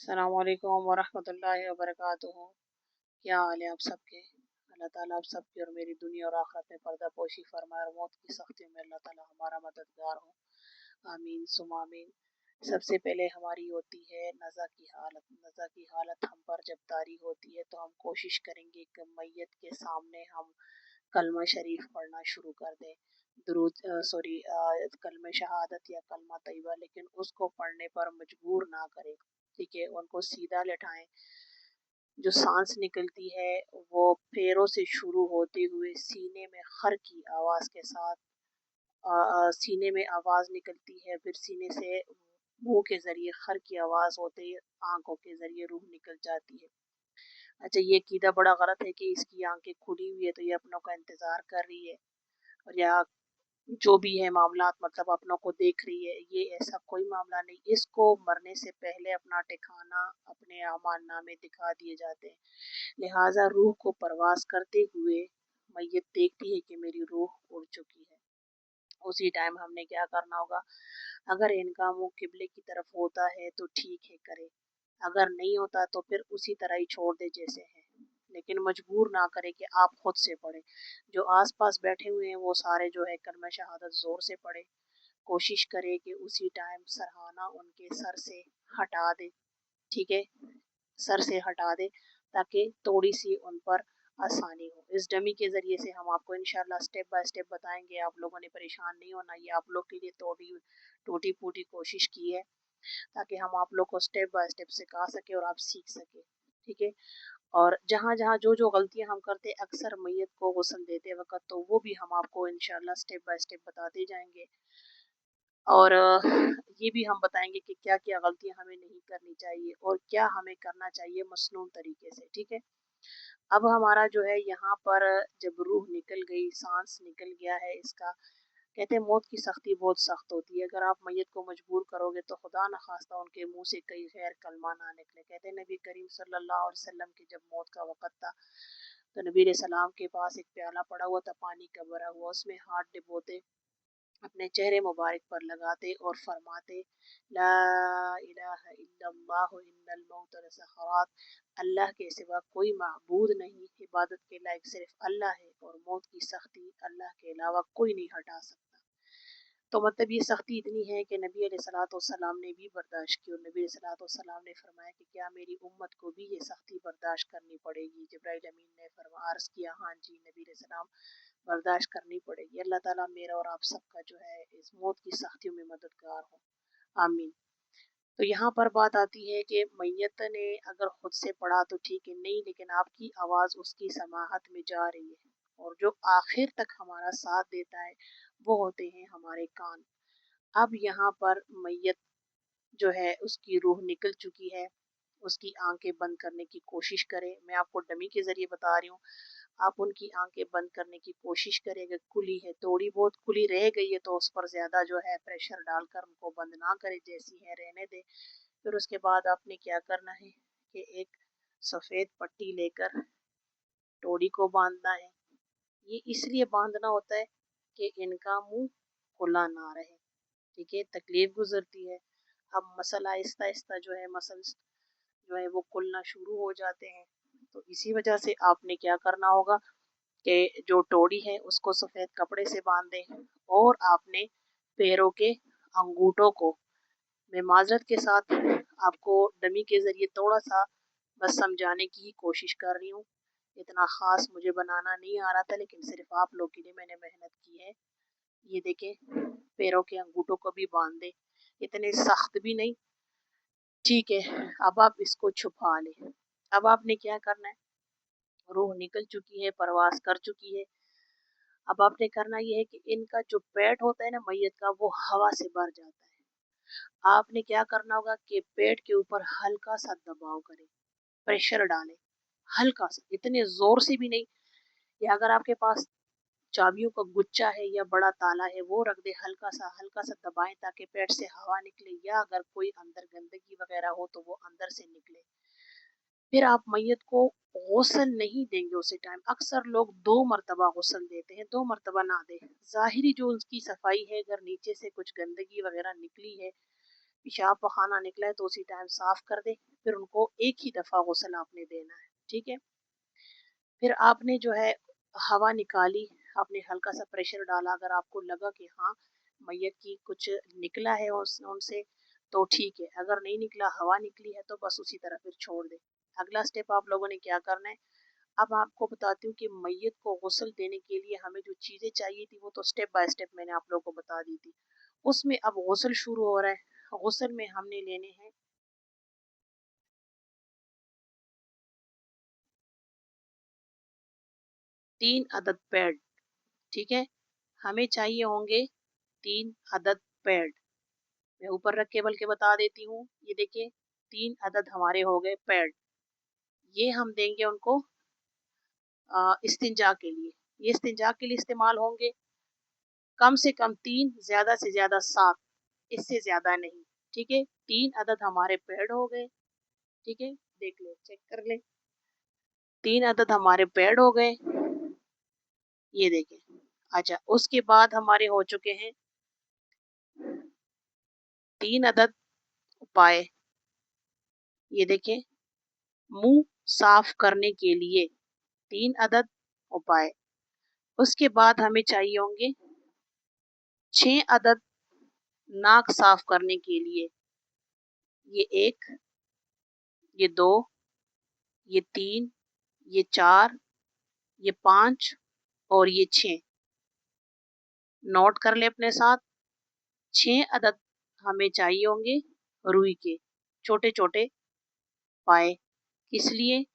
अस्सलाम वालेकुम वरहमतुल्लाहि वबरकातुहू। क्या हाल है आप सबके? अल्लाह ताला आप सबकी और मेरी दुनिया और आखिरत में पर्दा पोशी फरमाए और मौत की सख्ती में अल्लाह ताला हमारा मददगार हो। आमीन सुम आमीन। सबसे पहले हमारी होती है नज़ा की हालत। नज़ा की हालत हम पर जब तारी होती है तो हम कोशिश करेंगे कि मैयत के सामने हम कलमा शरीफ पढ़ना शुरू कर दें, दुरूद सॉरी कलमा शहादत या कलमा तैयबा, लेकिन उसको पढ़ने पर मजबूर ना करें। ठीक है, उनको सीधा लेटाएं। जो सांस निकलती है वो पैरों से शुरू होते हुए सीने में खर की आवाज़ के साथ सीने में आवाज़ निकलती है, फिर सीने से मुंह के ज़रिए खर की आवाज़ होते ही आंखों के ज़रिए रूह निकल जाती है। अच्छा, ये कीदा बड़ा गलत है कि इसकी आंखें खुली हुई है तो ये अपनों का इंतज़ार कर रही है, और या जो भी है मामलात मतलब अपनों को देख रही है। ये ऐसा कोई मामला नहीं। इसको मरने से पहले अपना ठिकाना अपने आमाल नामे दिखा दिए जाते हैं। लिहाजा रूह को परवास करते हुए मैयत देखती है कि मेरी रूह उड़ चुकी है। उसी टाइम हमने क्या करना होगा? अगर इनका मुंह किबले की तरफ होता है तो ठीक है, करे। अगर नहीं होता तो फिर उसी तरह ही छोड़ दे जैसे है, लेकिन मजबूर ना करे कि आप खुद से पढ़े। जो आस पास बैठे हुए हैं वो सारे जो है कलमा शहादत जोर से पढ़े। कोशिश करे कि उसी टाइम सरहाना उनके सर से हटा दे। ठीक है, सर से हटा दे ताकि थोड़ी सी उन पर आसानी हो। इस डमी के ज़रिए से हम आपको इंशाल्लाह स्टेप बाय स्टेप बताएंगे। आप लोगों ने परेशान नहीं होना। ये आप लोग के लिए थोड़ी टूटी फूटी कोशिश की है ताकि हम आप लोग को स्टेप बाय स्टेप सिखा सके और आप सीख सके। ठीक है, और जहाँ जहाँ जो जो गलतियाँ हम करते अक्सर मैयत को गुस्ल देते वक्त, तो वो भी हम आपको इंशाल्लाह स्टेप बाय स्टेप बताते जाएंगे। और ये भी हम बताएंगे कि क्या क्या गलतियाँ हमें नहीं करनी चाहिए और क्या हमें करना चाहिए मसनून तरीके से। ठीक है, अब हमारा जो है यहाँ पर जब रूह निकल गई, सांस निकल गया है इसका, कहते हैं मौत की सख्ती बहुत सख्त होती है। अगर आप मैयत को मजबूर करोगे तो खुदा न खास्ता उनके मुंह से कई गैर कलमा ना निकले। कहते हैं नबी करीम सल्लल्लाहु अलैहि वसल्लम की जब मौत का वक़्त था तो नबी सलाम के पास एक प्याला पड़ा हुआ था पानी का भरा हुआ, उसमें हाथ डिबोते अपने चेहरे मुबारक पर लगाते और फरमाते, ला इलाहा इल्लल्लाहु इन्नल मौत लसकरात। अल्लाह के सिवा कोई माबूद नहीं, इबादत के लायक सिर्फ अल्लाह है और मौत की सख्ती अल्लाह के अलावा कोई नहीं हटा सकता। तो मतलब ये सख्ती इतनी है कि नबी अलैहिस्सलाम ने भी बर्दाश्त की, और नबी अलैहिस्सलाम ने फरमाया कि क्या मेरी उम्मत को भी ये सख्ती बर्दाश्त करनी पड़ेगी? जिब्राइल अमीन ने अर्ज़ किया, हाँ जी नबी अलैहिस्सलाम, बर्दाश्त करनी पड़ेगी। अल्लाह ताला मेरा और आप सबका जो है इस मौत की सख्तियों में मददगार हो। आमीन। तो यहाँ पर बात आती है कि मैयत ने अगर खुद से पढ़ा तो ठीक है, नहीं लेकिन आपकी आवाज़ उसकी समाहत में जा रही है, और जो आखिर तक हमारा साथ देता है वो होते हैं हमारे कान। अब यहाँ पर मैयत जो है उसकी रूह निकल चुकी है, उसकी आंखें बंद करने की कोशिश करें। मैं आपको डमी के ज़रिए बता रही हूँ। आप उनकी आंखें बंद करने की कोशिश करें। अगर खुली है, थोड़ी बहुत खुली रह गई है तो उस पर ज़्यादा जो है प्रेशर डालकर उनको बंद ना करें, जैसी है रहने दें। फिर उसके बाद आपने क्या करना है कि एक सफ़ेद पट्टी लेकर टोड़ी को बांधना है। ये इसलिए बांधना होता है कि इनका मुंह खुला ना रहे। ठीक है, तकलीफ गुजरती है। अब मसल आहिस्ता आहिस्ता जो है मसल्स जो है वो खुलना शुरू हो जाते हैं। तो इसी वजह से आपने क्या करना होगा कि जो टोड़ी है उसको सफ़ेद कपड़े से बांध दें, और आपने पैरों के अंगूठों को, मैं माजरत के साथ आपको डमी के ज़रिए थोड़ा सा बस समझाने की कोशिश कर रही हूँ। इतना ख़ास मुझे बनाना नहीं आ रहा था, लेकिन सिर्फ आप लोग के लिए मैंने मेहनत की है। ये देखें, पैरों के अंगूठों को भी बांध दे, इतने सख्त भी नहीं। ठीक है, अब आप इसको छुपा लें। अब आपने क्या करना है? रूह निकल चुकी है, परवास कर चुकी है। अब आपने करना ये है कि इनका जो पेट होता है ना मैयत का, वो हवा से भर जाता है। आपने क्या करना होगा कि पेट के ऊपर हल्का सा दबाव करें, प्रेशर डालें, हल्का सा, इतने जोर से भी नहीं। या अगर आपके पास चाबियों का गुच्छा है या बड़ा ताला है वो रख दे, हल्का सा दबाएं ताकि पेट से हवा निकले, या अगर कोई अंदर गंदगी वगैरह हो तो वो अंदर से निकले। फिर आप मैयत को गुस्ल नहीं देंगे उसी टाइम। अक्सर लोग 2 मरतबा गुस्ल देते हैं, 2 मरतबा ना दे। जाहिरी जो उसकी सफाई है, अगर नीचे से कुछ गंदगी वगैरह निकली है पेशाब पखाना निकला है तो उसी टाइम साफ कर दे। फिर उनको एक ही दफ़ा गुस्ल आपने देना है, ठीक है। फिर आपने जो है हवा निकाली, आपने हल्का सा प्रेशर डाला, अगर आपको लगा कि हाँ मैयत की कुछ निकला है उनसे तो ठीक है, अगर नहीं निकला, हवा निकली है तो बस उसी तरह फिर छोड़ दे। अगला स्टेप आप लोगों ने क्या करना है, अब आपको बताती हूँ कि मैयत को गुस्ल देने के लिए हमें जो चीज़ें चाहिए थी वो तो स्टेप बाय स्टेप मैंने आप लोगों को बता दी थी। उसमें अब गुस्ल शुरू हो रहा है। गुस्ल में हमने लेने हैं 3 अदद पैड, ठीक है। हमें चाहिए होंगे 3 अदद पैड। मैं ऊपर रख के बल्कि बता देती हूँ, ये देखिए 3 अदद हमारे हो गए पैड। ये हम देंगे उनको इस्तिंजा के लिए। ये इस्तिंजा के लिए इस्तेमाल होंगे कम से कम 3, ज्यादा से ज्यादा 7, इससे ज्यादा नहीं, ठीक है। 3 अदद हमारे पैड हो गए, ठीक है। देख ले, चेक कर ले, 3 अदद हमारे पैड हो गए, ये देखें। अच्छा, उसके बाद हमारे हो चुके हैं 3 अदद उपाय, ये देखें। मुंह साफ करने के लिए 3 अदद उपाय। उसके बाद हमें चाहिए होंगे 6 अदद नाक साफ करने के लिए। ये 1, ये 2, ये 3, ये 4, ये 5 और ये 6। नोट कर ले अपने साथ। 6 अदद हमें चाहिए होंगे रुई के छोटे छोटे पाए। किस लिए?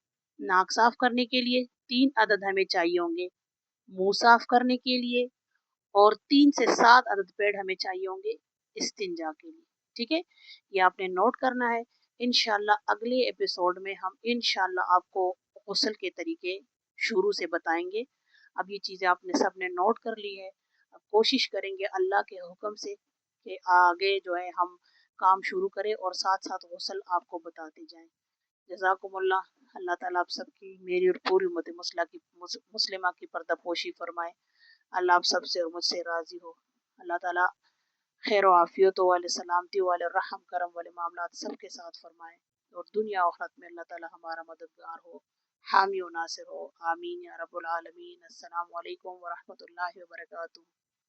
नाक साफ करने के लिए। 3 अदद हमें चाहिए होंगे मुंह साफ करने के लिए, और 3 से 7 अदद पेड़ हमें चाहिए होंगे इस्तिंजा के लिए, ठीक है। ये आपने नोट करना है। इंशाल्लाह अगले एपिसोड में हम इंशाल्लाह आपको गुस्ल के तरीके शुरू से बताएंगे। अब ये चीज़ें आपने सबने नोट कर ली है। अब कोशिश करेंगे अल्लाह के हुक्म से कि आगे जो है हम काम शुरू करें और साथ साथ गुस्ल आपको बताते जाएं। जज़ाकुमुल्लाह। अल्लाह ताला आप सबकी, मेरी और पूरी उम्मत मुस्लिमा की पर्दापोशी फरमाए। अल्लाह आप सबसे और मुझसे राज़ी हो। अल्लाह ताला खैर आफियत वाले, सलामती वाले, रहम करम वाले मामलात सबके साथ फरमाए, और दुनिया आखिरत में अल्लाह ताला हमारा मददगार हो, हामी और नासिर हो। आमीन या रब्बुल आलमीन। अस्सलामु अलैकुम व रहमतुल्लाहि व बरकातुहू।